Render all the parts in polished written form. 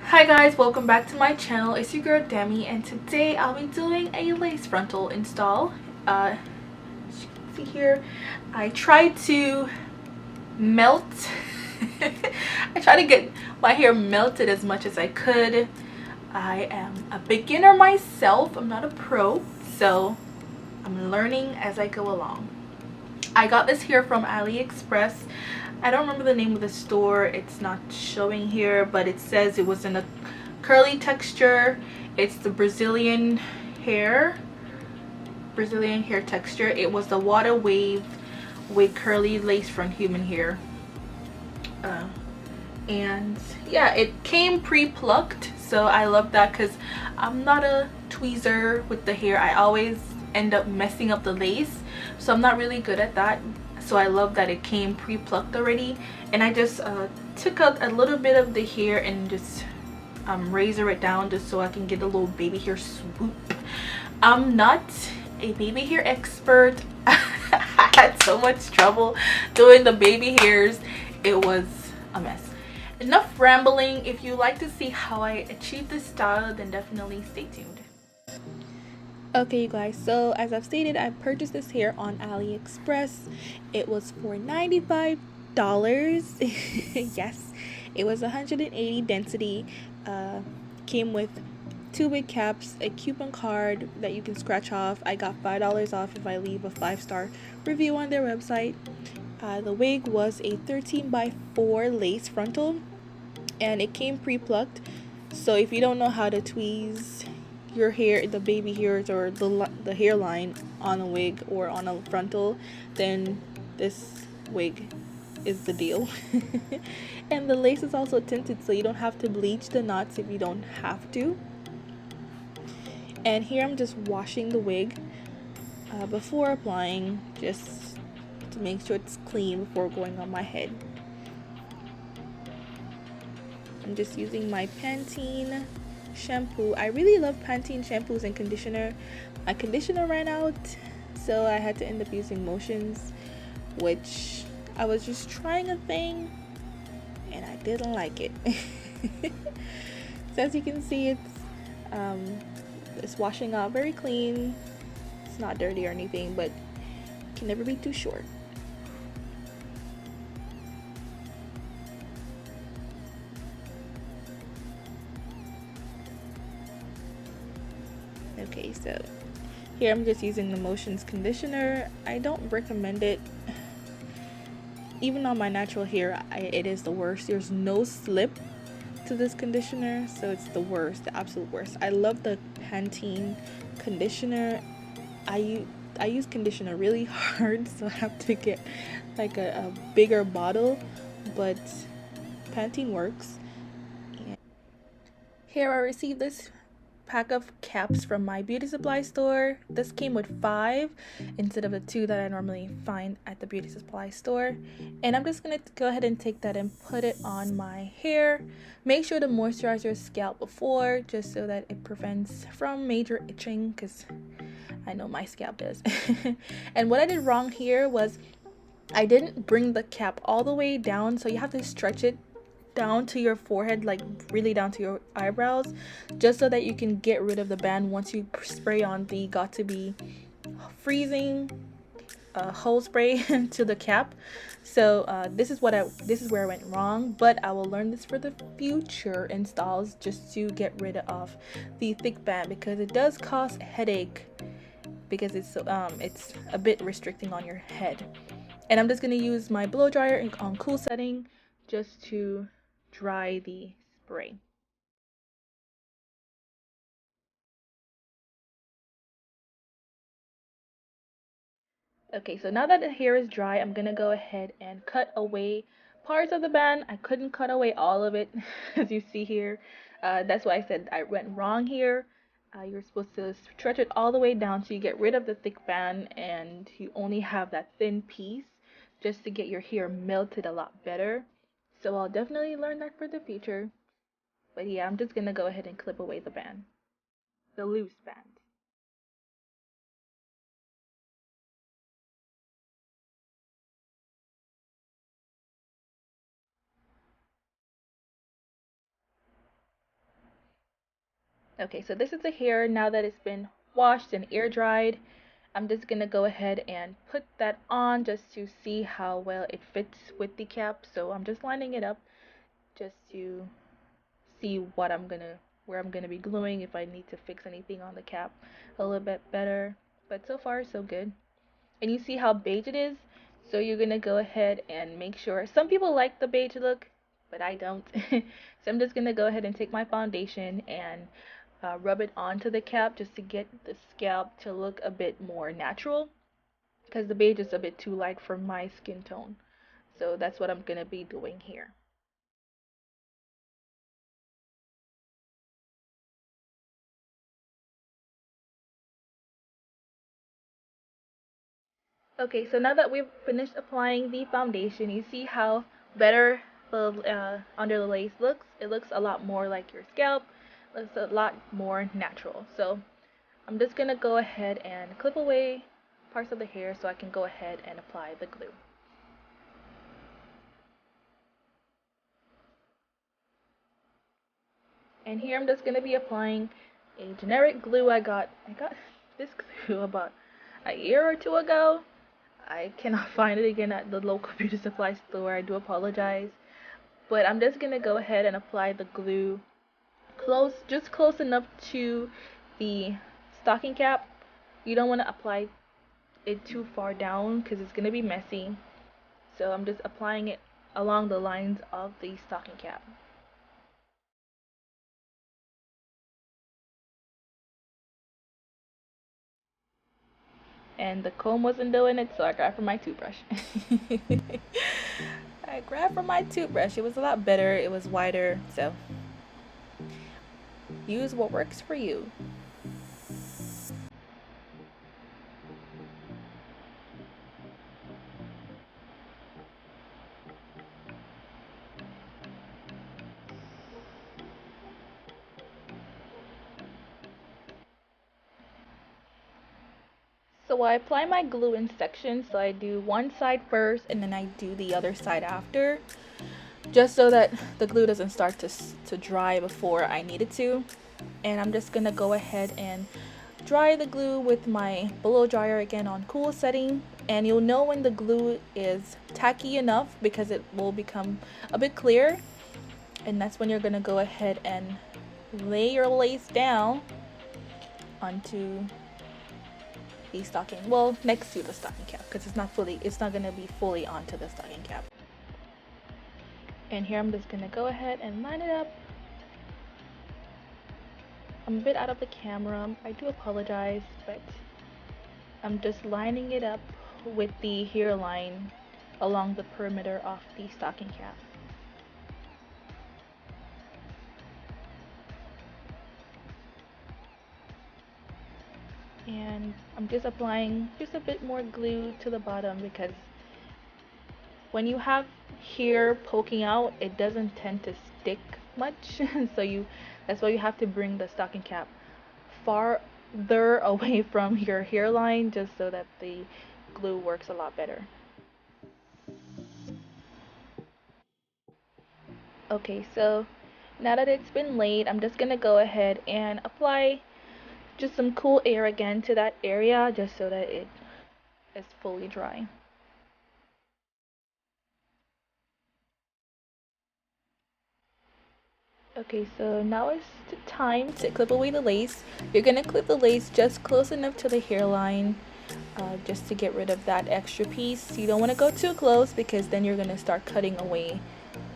Hi guys, welcome back to my channel. It's your girl Dami, and today I'll be doing a lace frontal install. As you can see here, I tried to melt I tried to get my hair melted as much as I could. I am a beginner myself. I'm not a pro, so I'm learning as I go along. I got this here from AliExpress. I don't remember the name of the store. It's not showing here, but it says it was in a curly texture. It's the Brazilian hair texture. It was the water wave with curly lace front human hair. And yeah, it came pre-plucked, so I love that because I'm not a tweezer with the hair. I always end up messing up the lace, so I'm not really good at that. So I love that it came pre-plucked already, and I just took out a little bit of the hair and just razor it down just so I can get a little baby hair swoop. I'm not a baby hair expert. I had so much trouble doing the baby hairs. It was a mess. Enough rambling. If you like to see how I achieve this style, then definitely stay tuned. Okay, you guys, so as I've stated, I purchased this hair on AliExpress. It was for $95. Yes, it was 180 density. Came with 2 wig caps, a coupon card that you can scratch off. I got $5 off if I leave a 5-star review on their website. The wig was a 13x4 lace frontal, and it came pre-plucked. So if you don't know how to tweeze your hair, the baby hairs or the hairline on a wig or on a frontal, then this wig is the deal. And the lace is also tinted, so you don't have to bleach the knots if you don't have to. And here I'm just washing the wig before applying, just to make sure it's clean before going on my head. I'm just using my Pantene shampoo. I really love Pantene shampoos and conditioner. My conditioner ran out, so I had to end up using Motions, which I was just trying a thing and I didn't like it. So as you can see, it's washing out very clean. It's not dirty or anything, but it can never be too short. Okay, so here I'm just using the Motions conditioner. I don't recommend it. Even on my natural hair, it is the worst. There's no slip to this conditioner, so it's the worst, the absolute worst. I love the Pantene conditioner. I use conditioner really hard, so I have to get like a bigger bottle, but Pantene works. And here I received this pack of caps from my beauty supply store. This came with 5 instead of the 2 that I normally find at the beauty supply store. And I'm just gonna go ahead and take that and put it on my hair. Make sure to moisturize your scalp before, just so that it prevents from major itching, because I know my scalp does. And what I did wrong here was I didn't bring the cap all the way down, so you have to stretch it down to your forehead, like really down to your eyebrows, just so that you can get rid of the band once you spray on the got to be freezing hole spray to the cap. So this is where I went wrong, but I will learn this for the future installs, just to get rid of the thick band, because it does cause a headache, because it's a bit restricting on your head. And I'm just going to use my blow dryer on cool setting just to dry the spray. Okay, so now that the hair is dry, I'm going to go ahead and cut away parts of the band. I couldn't cut away all of it, as you see here. That's why I said I went wrong here. You're supposed to stretch it all the way down so you get rid of the thick band and you only have that thin piece, just to get your hair melted a lot better. So I'll definitely learn that for the future. But yeah, I'm just gonna go ahead and clip away the band, the loose band. Okay, so this is the hair now that it's been washed and air dried. I'm just gonna go ahead and put that on just to see how well it fits with the cap. So I'm just lining it up just to see what where I'm gonna be gluing, if I need to fix anything on the cap a little bit better. But so far so good. And you see how beige it is, so you're gonna go ahead and make sure. Some people like the beige look, but I don't. So I'm just gonna go ahead and take my foundation and rub it onto the cap just to get the scalp to look a bit more natural, because the beige is a bit too light for my skin tone. So that's what I'm gonna be doing here. Okay, so now that we've finished applying the foundation, you see how better the under the lace looks. It looks a lot more like your scalp. Looks a lot more natural. So I'm just gonna go ahead and clip away parts of the hair so I can go ahead and apply the glue. And here I'm just gonna be applying a generic glue I got this glue about a year or two ago. I cannot find it again at the local beauty supply store. I do apologize. But I'm just gonna go ahead and apply the glue just close enough to the stocking cap. You don't want to apply it too far down because it's gonna be messy. So I'm just applying it along the lines of the stocking cap. And the comb wasn't doing it, so I grabbed for my toothbrush. I grabbed for my toothbrush. It was a lot better. It was wider, so use what works for you. So I apply my glue in sections. So I do one side first and then I do the other side after, just so that the glue doesn't start to dry before I need it to. And I'm just gonna go ahead and dry the glue with my blow dryer again on cool setting. And you'll know when the glue is tacky enough because it will become a bit clear. And that's when you're gonna go ahead and lay your lace down onto the stocking, well, next to the stocking cap, because it's not gonna be fully onto the stocking cap. And here I'm just gonna go ahead and line it up. I'm a bit out of the camera, I do apologize, but I'm just lining it up with the hairline along the perimeter of the stocking cap. And I'm just applying just a bit more glue to the bottom, because when you have hair poking out, it doesn't tend to stick much. So that's why you have to bring the stocking cap farther away from your hairline, just so that the glue works a lot better. Okay, so now that it's been laid, I'm just gonna go ahead and apply just some cool air again to that area, just so that it is fully dry. Okay, so now it's time to clip away the lace. You're gonna clip the lace just close enough to the hairline, just to get rid of that extra piece. You don't want to go too close, because then you're gonna start cutting away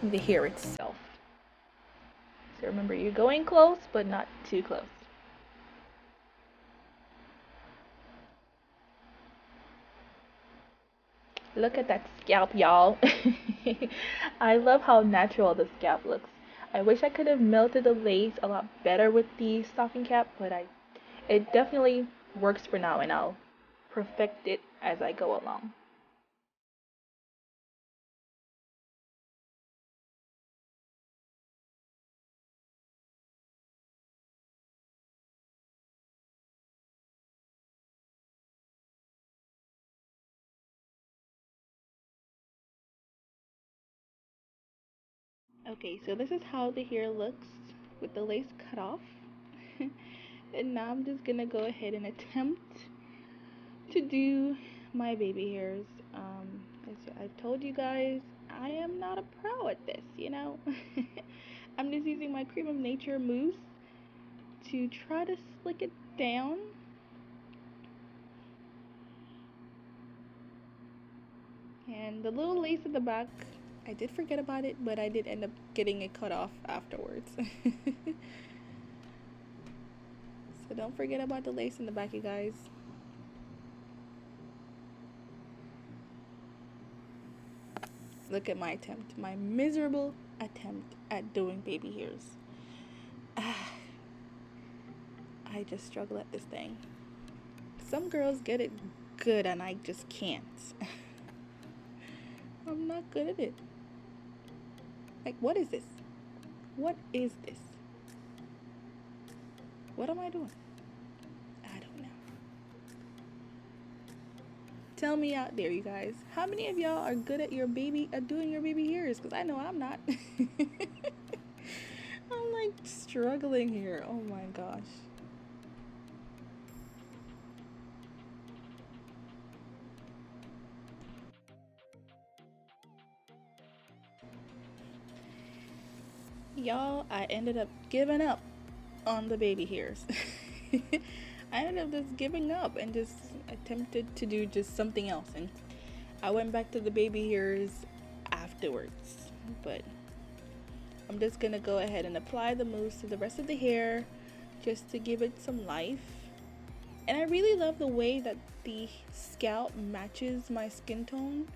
the hair itself. So remember, you're going close, but not too close. Look at that scalp, y'all. I love how natural the scalp looks. I wish I could have melted the lace a lot better with the stocking cap, but it definitely works for now, and I'll perfect it as I go along. Okay, so this is how the hair looks with the lace cut off. And now I'm just gonna go ahead and attempt to do my baby hairs. As I've told you guys, I am not a pro at this, you know. I'm just using my Cream of Nature mousse to try to slick it down. And the little lace at the back, I did forget about it, but I did end up getting it cut off afterwards. So don't forget about the lace in the back, you guys. Look at my attempt, my miserable attempt at doing baby hairs. I just struggle at this thing. Some girls get it good and I just can't. I'm not good at it. Like, what is this? What is this? What am I doing? I don't know. Tell me out there, you guys. How many of y'all are good at doing your baby hairs? Because I know I'm not. I'm like struggling here. Oh my gosh. Y'all, I ended up giving up on the baby hairs. I ended up just giving up and just attempted to do just something else, and I went back to the baby hairs afterwards. But I'm just gonna go ahead and apply the mousse to the rest of the hair just to give it some life. And I really love the way that the scalp matches my skin tone.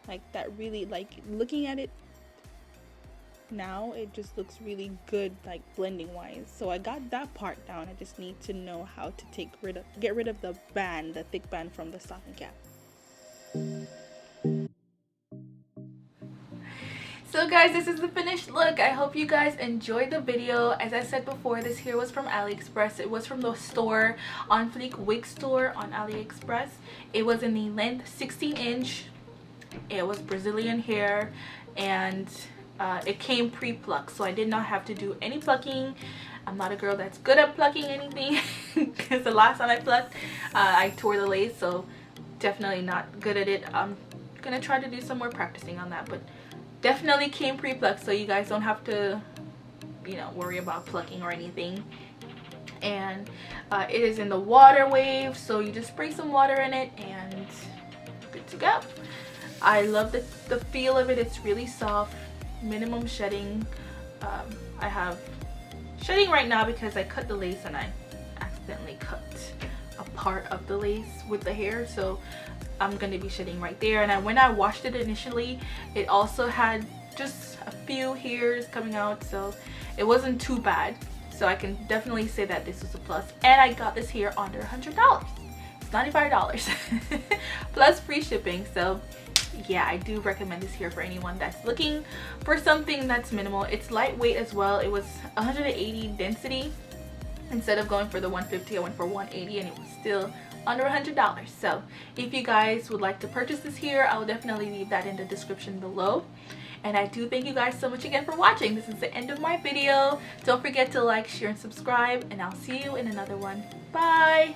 Like, that really, like, looking at it now, it just looks really good, like blending wise. So I got that part down. I just need to know how to get rid of the band, the thick band from the stocking cap. So guys, this is the finished look. I hope you guys enjoyed the video. As I said before, this hair was from AliExpress. It was from the store on Fleek Wig store on AliExpress. It was in the length 16-inch. It was Brazilian hair, and it came pre-plucked, so I did not have to do any plucking. I'm not a girl that's good at plucking anything because the last time I plucked, I tore the lace, so definitely not good at it. I'm gonna try to do some more practicing on that, but definitely came pre-plucked, so you guys don't have to, you know, worry about plucking or anything. And it is in the water wave, so you just spray some water in it and good to go. I love the feel of it. It's really soft, minimum shedding. I have shedding right now because I cut the lace and I accidentally cut a part of the lace with the hair, so I'm gonna be shedding right there. And when I washed it initially, it also had just a few hairs coming out, so it wasn't too bad. So I can definitely say that this was a plus. And I got this here under $100. It's $95 plus free shipping. So yeah, I do recommend this here for anyone that's looking for something that's minimal. It's lightweight as well. It was 180 density. Instead of going for the 150, I went for 180, and it was still under $100. So if you guys would like to purchase this here, I will definitely leave that in the description below. And I do thank you guys so much again for watching. This is the end of my video. Don't forget to like, share, and subscribe, and I'll see you in another one. Bye!